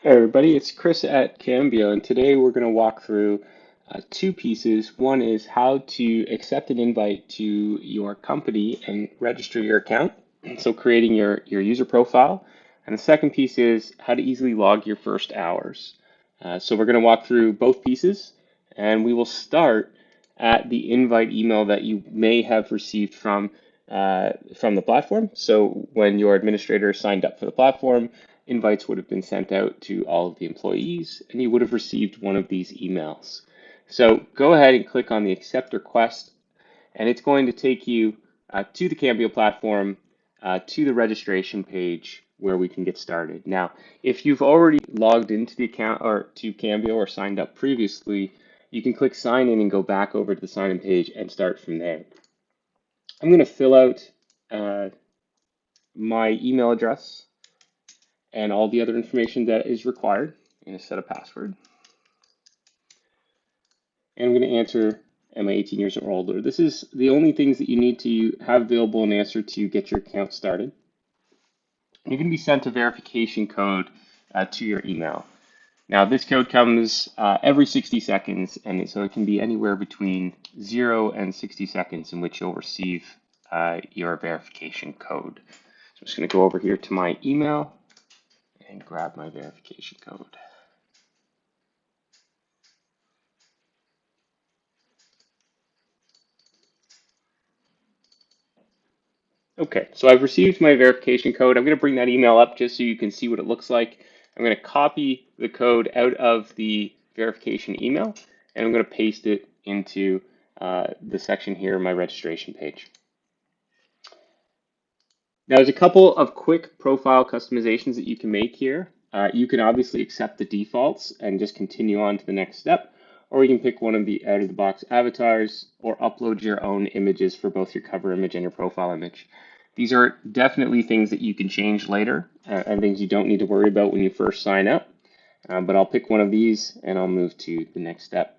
Hey everybody, it's Chris at Kambeo, and today we're going to walk through two pieces. One is how to accept an invite to your company and register your account, so creating your user profile. And the second piece is how to easily log your first hours. So we're going to walk through both pieces, and we will start at the invite email that you may have received from the platform. So when your administrator signed up for the platform, invites would have been sent out to all of the employees, and you would have received one of these emails. So go ahead and click on the accept request, and it's going to take you to the Kambeo platform, to the registration page where we can get started. Now, if you've already logged into the account or to Kambeo or signed up previously, you can click sign in and go back over to the sign in page and start from there. I'm going to fill out my email address and all the other information that is required. I'm going to set a password. And I'm going to answer, am I 18 years or older? This is the only things that you need to have available in answer to get your account started. You're going to be sent a verification code to your email. Now, this code comes every 60 seconds, and so it can be anywhere between 0 and 60 seconds in which you'll receive your verification code. So I'm just going to go over here to my email and grab my verification code. Okay, so I've received my verification code. I'm going to bring that email up just so you can see what it looks like. I'm going to copy the code out of the verification email, and I'm going to paste it into the section here, my registration page. Now, there's a couple of quick profile customizations that you can make here. You can obviously accept the defaults and just continue on to the next step, or you can pick one of the out-of-the-box avatars or upload your own images for both your cover image and your profile image. These are definitely things that you can change later and things you don't need to worry about when you first sign up. But I'll pick one of these and I'll move to the next step.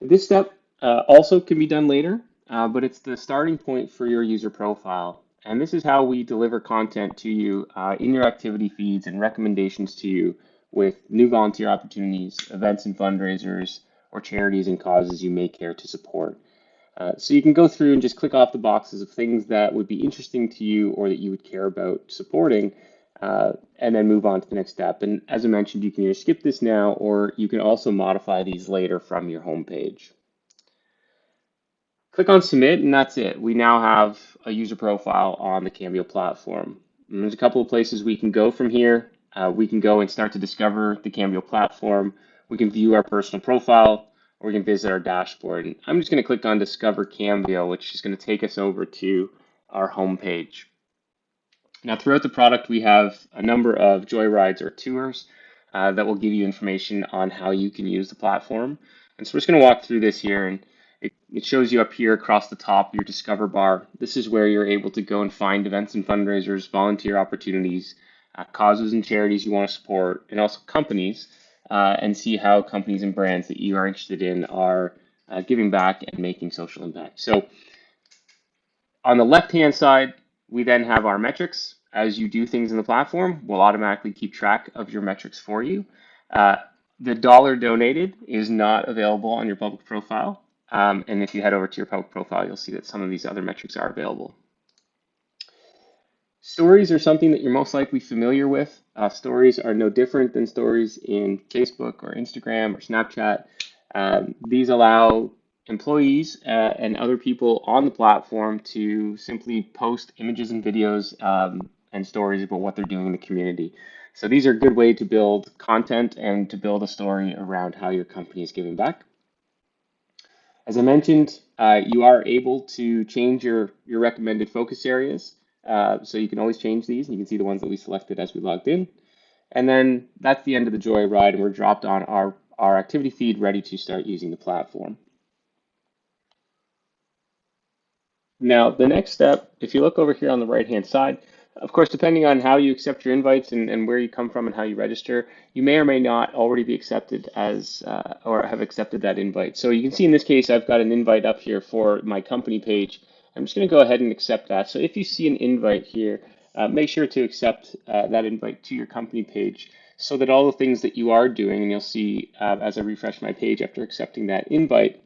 This step also can be done later, but it's the starting point for your user profile. And this is how we deliver content to you in your activity feeds and recommendations to you with new volunteer opportunities, events and fundraisers, or charities and causes you may care to support. So you can go through and just click off the boxes of things that would be interesting to you or that you would care about supporting, and then move on to the next step. And as I mentioned, you can either skip this now or you can also modify these later from your home page. Click on submit and that's it. We now have a user profile on the Kambeo platform. And there's a couple of places we can go from here. We can go and start to discover the Kambeo platform. We can view our personal profile, or we can visit our dashboard. And I'm just going to click on Discover Kambeo, which is going to take us over to our home page. Now, throughout the product, we have a number of joyrides or tours that will give you information on how you can use the platform. And so we're just going to walk through this here, and it shows you up here across the top your Discover bar. This is where you're able to go and find events and fundraisers, volunteer opportunities, causes and charities you want to support, and also companies, and see how companies and brands that you are interested in are giving back and making social impact. So on the left-hand side, we then have our metrics. As you do things in the platform, we'll automatically keep track of your metrics for you. The dollar donated is not available on your public profile. And if you head over to your public profile, you'll see that some of these other metrics are available. Stories are something that you're most likely familiar with. Stories are no different than stories in Facebook or Instagram or Snapchat. These allow employees and other people on the platform to simply post images and videos and stories about what they're doing in the community. So these are a good way to build content and to build a story around how your company is giving back. As I mentioned, you are able to change your recommended focus areas. So you can always change these, and you can see the ones that we selected as we logged in. And then that's the end of the joyride, and we're dropped on our activity feed ready to start using the platform. Now, the next step, if you look over here on the right-hand side, of course, depending on how you accept your invites and where you come from and how you register, you may or may not already be accepted as or have accepted that invite. So you can see in this case, I've got an invite up here for my company page. I'm just going to go ahead and accept that. So if you see an invite here, make sure to accept that invite to your company page so that all the things that you are doing, and you'll see as I refresh my page after accepting that invite,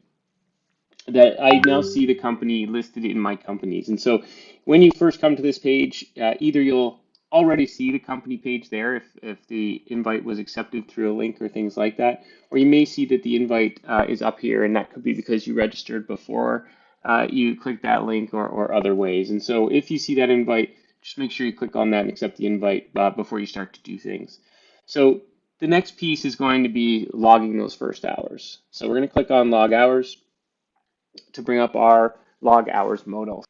that I now see the company listed in my companies. And so when you first come to this page, either you'll already see the company page there if the invite was accepted through a link or things like that, or you may see that the invite is up here, and that could be because you registered before you click that link or other ways. And so if you see that invite, just make sure you click on that and accept the invite before you start to do things. So the next piece is going to be logging those first hours. So we're going to click on log hours to bring up our log hours modal.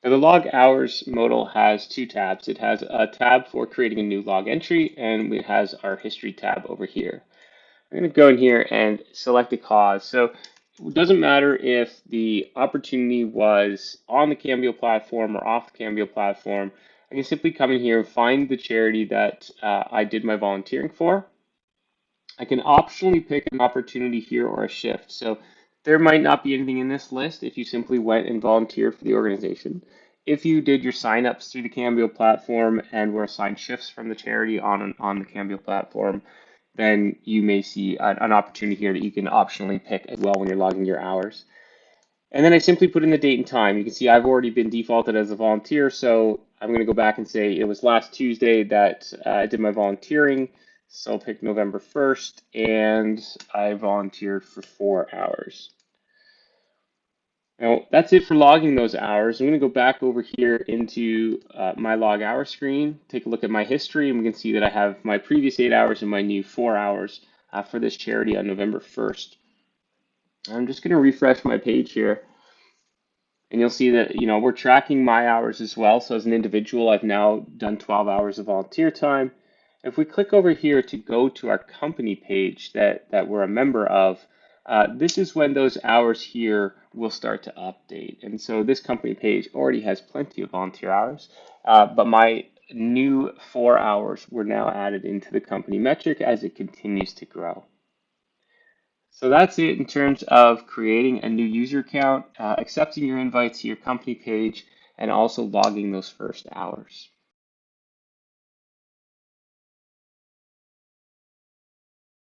Now, the log hours modal has two tabs. It has a tab for creating a new log entry, and it has our history tab over here. I'm going to go in here and select a cause. So it doesn't matter if the opportunity was on the Kambeo platform or off the Kambeo platform. I can simply come in here and find the charity that I did my volunteering for. I can optionally pick an opportunity here or a shift. So there might not be anything in this list if you simply went and volunteered for the organization. If you did your signups through the Cambio platform and were assigned shifts from the charity on the Cambio platform, then you may see an opportunity here that you can optionally pick as well when you're logging your hours. And then I simply put in the date and time. You can see I've already been defaulted as a volunteer, so I'm going to go back and say it was last Tuesday that I did my volunteering. So I'll pick November 1st, and I volunteered for 4 hours. Now, that's it for logging those hours. I'm going to go back over here into my log hour screen, take a look at my history, and we can see that I have my previous 8 hours and my new 4 hours for this charity on November 1st. I'm just going to refresh my page here. And you'll see that, we're tracking my hours as well. So as an individual, I've now done 12 hours of volunteer time. If we click over here to go to our company page that we're a member of, this is when those hours here will start to update. And so this company page already has plenty of volunteer hours, but my new 4 hours were now added into the company metric as it continues to grow. So that's it in terms of creating a new user account, accepting your invites to your company page, and also logging those first hours.